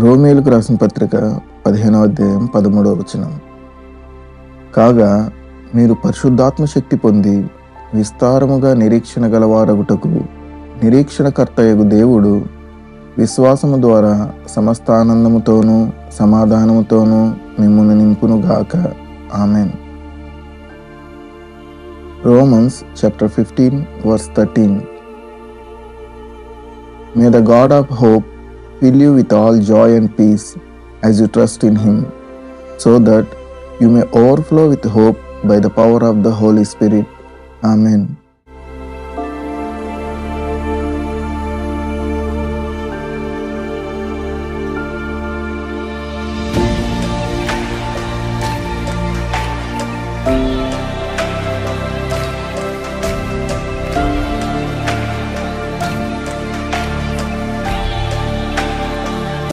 రోమీయులకు రాసిన పత్రిక 15వ అధ్యాయం 13వ వచనం. కాగా మీరు పరిశుద్ధాత్మ శక్తి పొంది విస్తారముగా నిరీక్షణ గలవారగుటకు నిరీక్షణకర్తయగు దేవుడు విశ్వాసము ద్వారా సమస్త ఆనందముతోనూ సమాధానముతోనూ మిమ్మును నింపునుగాక. Amen. Romans chapter 15 verse 13. May the God of hope fill you with all joy and peace as you trust in Him, so that you may overflow with hope by the power of the Holy Spirit. Amen.